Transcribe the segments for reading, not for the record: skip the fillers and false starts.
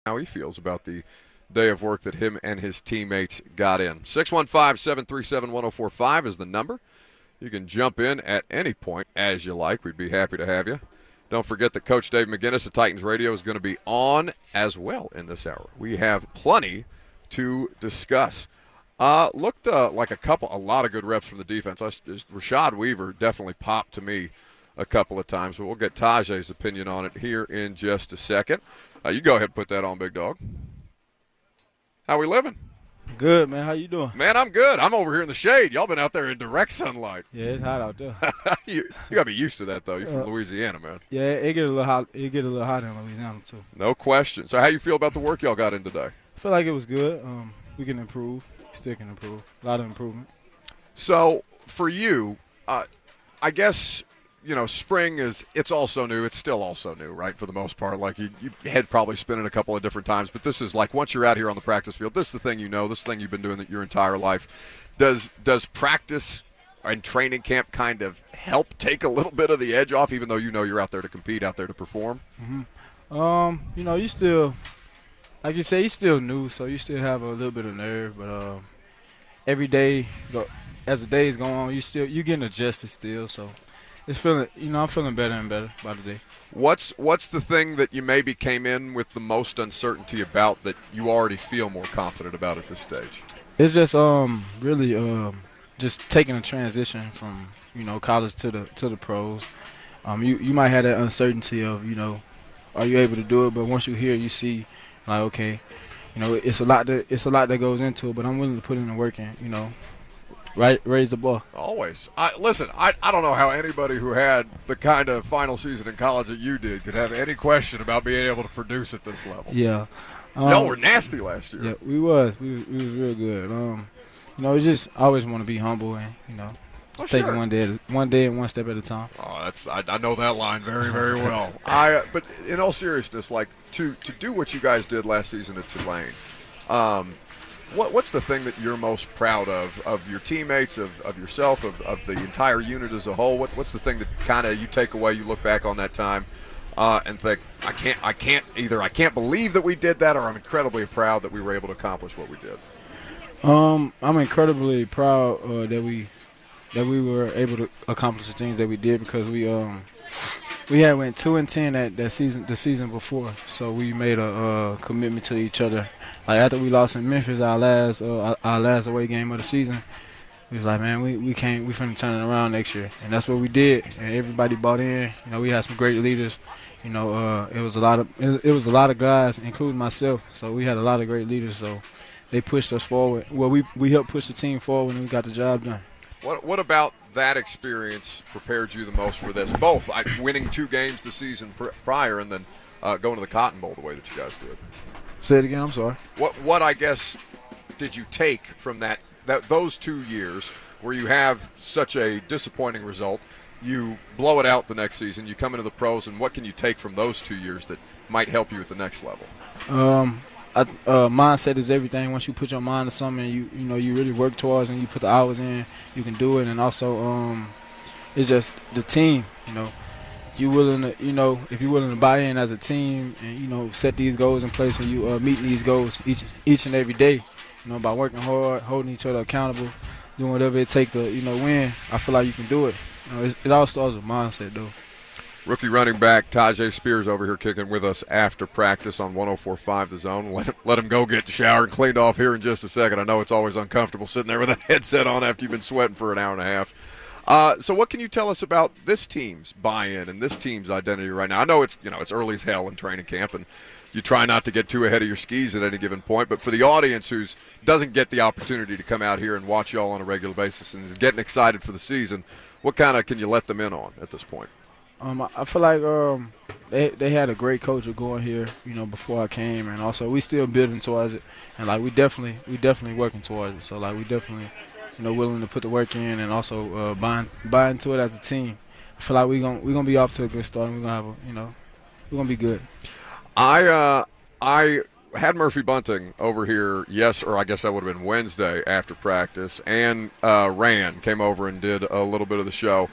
how he feels about the day of work that him and his teammates got in. 615-737-1045 is the number. You can jump in at any point as you like. We'd be happy to have you. Don't forget that Coach Dave McGinnis of Titans Radio is going to be on as well in this hour. We have plenty to discuss. Looked like a lot of good reps from the defense. Rashad Weaver definitely popped to me a couple of times, but we'll get Tyjae's opinion on it here in just a second. You go ahead and put that on, big dog. How we living? Good, man. How you doing? Man, I'm good. I'm over here in the shade. Y'all been out there in direct sunlight. Yeah, it's hot out there. you got to be used to that, though. You're from Louisiana, man. Yeah, it get a little hot. It get a little hot in Louisiana too. No question. So how you feel about the work y'all got in today? I feel like it was good. We can improve. Still can improve. A lot of improvement. So for you, I guess – spring it's also new. It's still also new, right, for the most part. Like, you had probably spent it a couple of different times, but this is like once you're out here on the practice field, this is the thing this is the thing you've been doing your entire life. Does practice and training camp kind of help take a little bit of the edge off, even though you're out there to compete, out there to perform? Mm-hmm. You still, like you say, you're still new, so you still have a little bit of nerve, but every day, as the days go on, you're getting adjusted still, so – I'm feeling better and better by the day. What's the thing that you maybe came in with the most uncertainty about that you already feel more confident about at this stage? It's just really just taking a transition from college to the pros. You might have that uncertainty of are you able to do it? But once you hear, you see like okay, it's a lot that goes into it. But I'm willing to put in the work and Right, raise the bar. Always. I don't know how anybody who had the kind of final season in college that you did could have any question about being able to produce at this level. Yeah. Y'all were nasty last year. Yeah, we was. We was real good. It's just I always want to be humble and just take it one day and one step at a time. Oh, I know that line very, very well. But in all seriousness, like to do what you guys did last season at Tulane. What's the thing that you're most proud of your teammates, of yourself, of the entire unit as a whole? What's the thing that kind of you take away, you look back on that time and think, I can't believe that we did that, or I'm incredibly proud that we were able to accomplish what we did? I'm incredibly proud that we were able to accomplish the things that we did because we had went 2-10 the season before, so we made a commitment to each other. Like after we lost in Memphis, our last away game of the season, we was like, man, we finna turn it around next year, and that's what we did. And everybody bought in. We had some great leaders. It was a lot of guys, including myself. So we had a lot of great leaders. So they pushed us forward. Well, we helped push the team forward, and we got the job done. What about that experience prepared you the most for this? Both winning 2 games the season prior, and then going to the Cotton Bowl the way that you guys did. Say it again. I'm sorry. What I guess did you take from those 2 years where you have such a disappointing result? You blow it out the next season. You come into the pros, and what can you take from those 2 years that might help you at the next level? Mindset is everything. Once you put your mind to something, you really work towards, and you put the hours in, you can do it. And also, it's just the team. You willing to, if you're willing to buy in as a team and, set these goals in place and you meeting these goals each and every day, by working hard, holding each other accountable, doing whatever it takes to, win, I feel like you can do it. It all starts with mindset, though. Rookie running back Tyjae Spears over here kicking with us after practice on 104.5 The Zone. Let him go get the shower and cleaned off here in just a second. I know it's always uncomfortable sitting there with a headset on after you've been sweating for an hour and a half. So what can you tell us about this team's buy-in and this team's identity right now? I know it's early as hell in training camp, and you try not to get too ahead of your skis at any given point. But for the audience who doesn't get the opportunity to come out here and watch y'all on a regular basis and is getting excited for the season, what kind of can you let them in on at this point? I feel like they had a great coach going here, before I came, and also we still building towards it, and like we definitely working towards it. So like we definitely. Willing to put the work in and also buy into it as a team. I feel like we're gonna be off to a good start and we're gonna be good. I had Murphy Bunting over here, or I guess that would have been Wednesday after practice, and Rand came over and did a little bit of the show.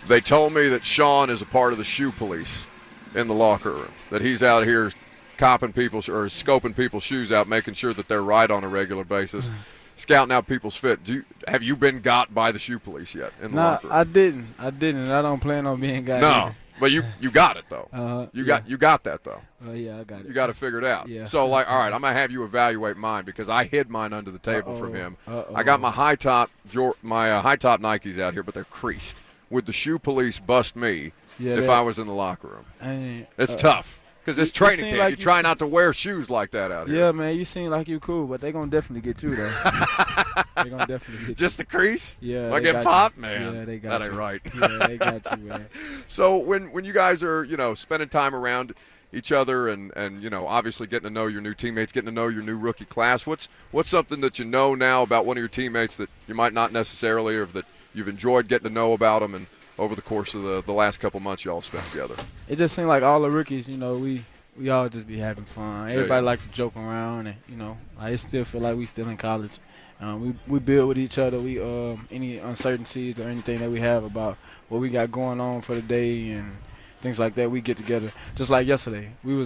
They told me that Sean is a part of the shoe police in the locker room, that he's out here copping people's or scoping people's shoes out, making sure that they're right on a regular basis, scouting out people's fit. Have you been got by the shoe police yet in the locker room? I didn't. I don't plan on being got. No, either. but you got it though. You got that though. Yeah, I got it. You got it figured out. Yeah. So, all right, I'm gonna have you evaluate mine because I hid mine under the table from him. Uh-oh. I got my high top Nikes out here, but they're creased. Would the shoe police bust me if I was in the locker room? It's tough because it's training camp. You try not to wear shoes like that out here. Yeah, man, you seem like you cool, but they're gonna definitely get you though. They're gonna definitely get Just you. the crease? Yeah. Like get popped, you. man. Yeah, they got that you. ain't right. Yeah, they got you, man. So when you guys are spending time around each other and obviously getting to know your new teammates, getting to know your new rookie class, what's something that you know now about one of your teammates that you might not necessarily, or that you've enjoyed getting to know about them and over the course of the last couple months y'all spent together? It just seemed like all the rookies, we all just be having fun. Everybody like to joke around, and I still feel like we still in college. We build with each other. We any uncertainties or anything that we have about what we got going on for the day and things like that, we get together. Just like yesterday, we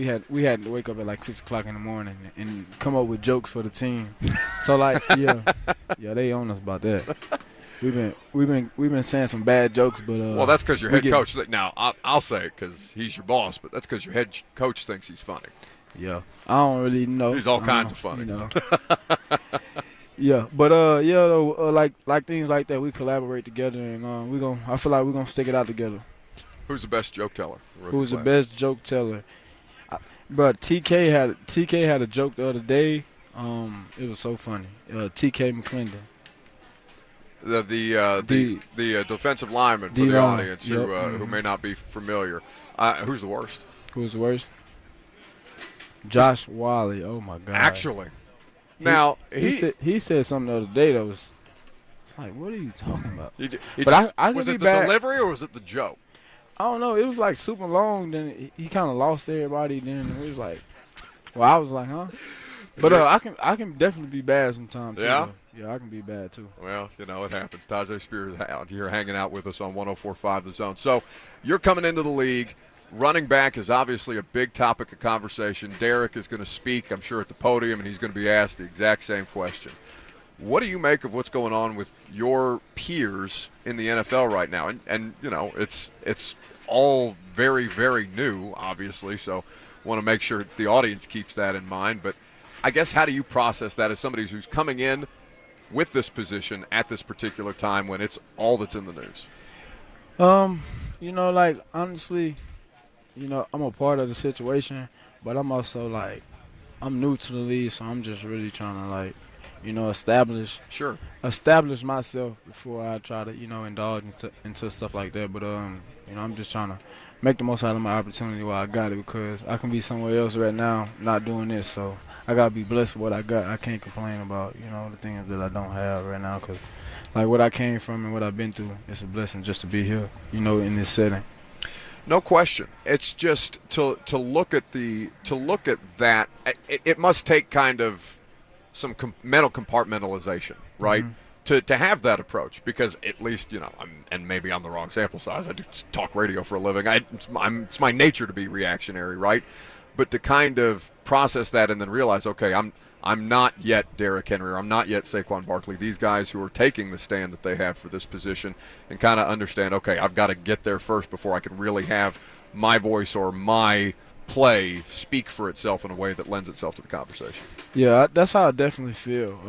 had to wake up at like 6 o'clock in the morning and come up with jokes for the team. So like yeah, they own us about that. We've been saying some bad jokes, but well, that's because your head coach. Now I'll say it because he's your boss, but that's because your head coach thinks he's funny. Yeah, I don't really know. He's all kinds of funny. Yeah, but like things like that, we collaborate together, and I feel like we're gonna stick it out together. Who's the best joke teller? Who's the best joke teller? But TK had a joke the other day. It was so funny. TK McClendon. The defensive lineman for the audience who may not be familiar. Who's the worst? Who's the worst? Josh Wally. Oh my God. Actually, now he said something the other day that was like, what are you talking about? Was it the delivery or was it the joke? I don't know. It was like super long. Then he kind of lost everybody. Then it was like, well, I was like, huh? But I can definitely be bad sometimes too. Yeah. Yeah, I can be bad too. Well, it happens. Tyjae Spears out here hanging out with us on 104.5 The Zone. So you're coming into the league. Running back is obviously a big topic of conversation. Derek is going to speak, I'm sure, at the podium, and he's going to be asked the exact same question. What do you make of what's going on with your peers in the NFL right now? And it's all very, very new, obviously, so want to make sure the audience keeps that in mind. But I guess how do you process that as somebody who's coming in with this position at this particular time when it's all that's in the news? Honestly, I'm a part of the situation, but I'm also I'm new to the league, so I'm just really trying to establish myself before I try to indulge into stuff like that. But I'm just trying to make the most out of my opportunity while I got it, because I can be somewhere else right now not doing this. So I gotta be blessed with what I got. I can't complain about the things that I don't have right now, because what I came from and what I've been through, it's a blessing just to be here in this setting. No question. It's just to look at that. It must take kind of some mental compartmentalization, right? Mm-hmm. To have that approach, because at least and maybe I'm the wrong sample size. I do talk radio for a living. It's my nature to be reactionary, right? But to kind of process that and then realize, okay, I'm not yet Derrick Henry, or I'm not yet Saquon Barkley. These guys who are taking the stand that they have for this position, and kind of understand, okay, I've got to get there first before I can really have my voice or my play speak for itself in a way that lends itself to the conversation. Yeah, that's how I definitely feel.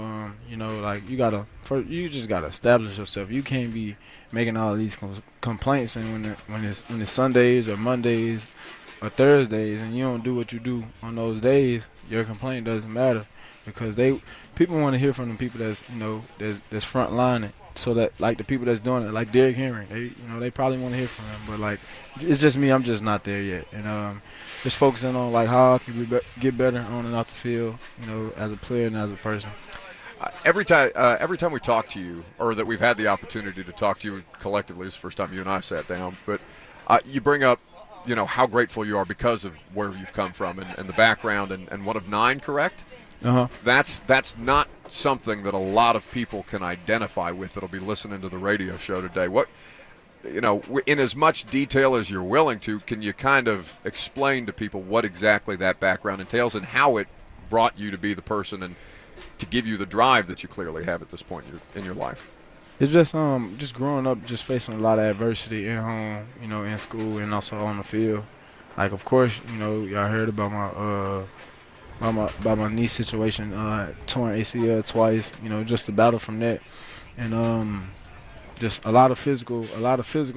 You just gotta establish yourself. You can't be making all these complaints, and when it's Sundays or Mondays or Thursdays, and you don't do what you do on those days, your complaint doesn't matter, because people want to hear from the people that's front lining. So that the people that's doing it, like Derrick Henry, they probably want to hear from him, but it's just me. I'm just not there yet, and just focusing on how I can get better on and off the field, as a player and as a person. Every time we talk to you, or that we've had the opportunity to talk to you collectively, this is the first time you and I sat down, but you bring up how grateful you are because of where you've come from and the background, and one of 9, correct? Uh-huh. That's not something that a lot of people can identify with that'll be listening to the radio show today. in as much detail as you're willing to, can you kind of explain to people what exactly that background entails and how it brought you to be the person and to give you the drive that you clearly have at this point in your life? It's just growing up, just facing a lot of adversity at home, in school and also on the field. Like, of course, y'all heard about my knee situation, torn ACL twice. Just the battle from that, and just a lot of physical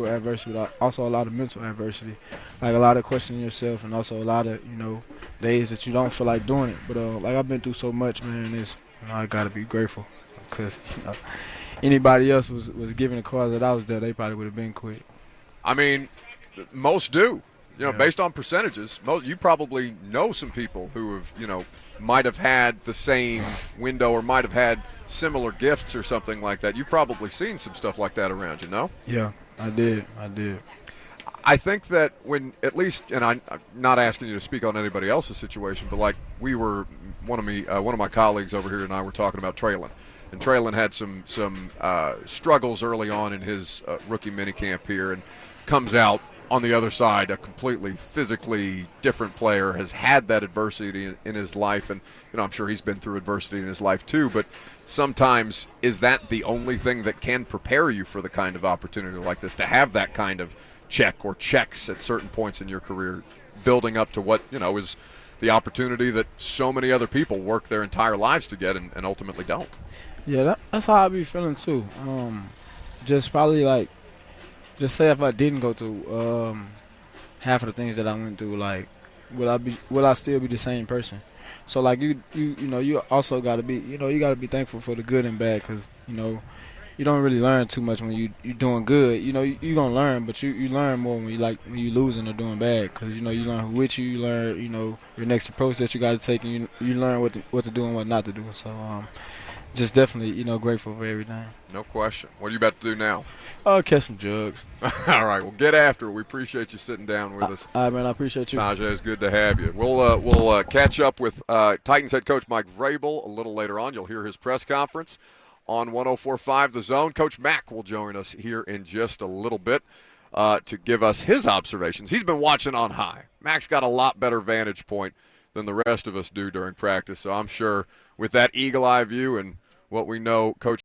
adversity, but also a lot of mental adversity. Like a lot of questioning yourself, and also a lot of days that you don't feel like doing it. But like I've been through so much, man. I gotta be grateful because anybody else was given the cause that I was there, they probably would have been quit. I mean, most do. Based on percentages, you probably know some people who have, might have had the same window or might have had similar gifts or something like that. You've probably seen some stuff like that around, Yeah, I did. I think that when, at least, and I'm not asking you to speak on anybody else's situation, but like one of my colleagues over here and I were talking about Traylon. And Traylon had some struggles early on in his rookie minicamp here and comes out on the other side, a completely physically different player, has had that adversity in his life. And, I'm sure he's been through adversity in his life too. But sometimes, is that the only thing that can prepare you for the kind of opportunity like this, to have that kind of check or checks at certain points in your career, building up to what, is the opportunity that so many other people work their entire lives to get and ultimately don't? Yeah, that's how I be feeling too. Just probably just say if I didn't go through half of the things that I went through, like, will I still be the same person? So like you also got to be you got to be thankful for the good and bad, because you don't really learn too much when you're doing good. You gonna learn, but you learn more when you losing or doing bad, because you learn who with you. You learn your next approach that you got to take, and you learn what to do and what not to do. So just definitely grateful for everything. No question. What are you about to do now? Catch some jugs. All right, well, get after it. We appreciate you sitting down with us. All right, man, I appreciate you. Tyjae, it's good to have you. We'll catch up with Titans head coach Mike Vrabel a little later on. You'll hear his press conference on 104.5 The Zone. Coach Mack will join us here in just a little bit to give us his observations. He's been watching on high. Mack's got a lot better vantage point than the rest of us do during practice, so I'm sure with that eagle-eye view and what we know Coach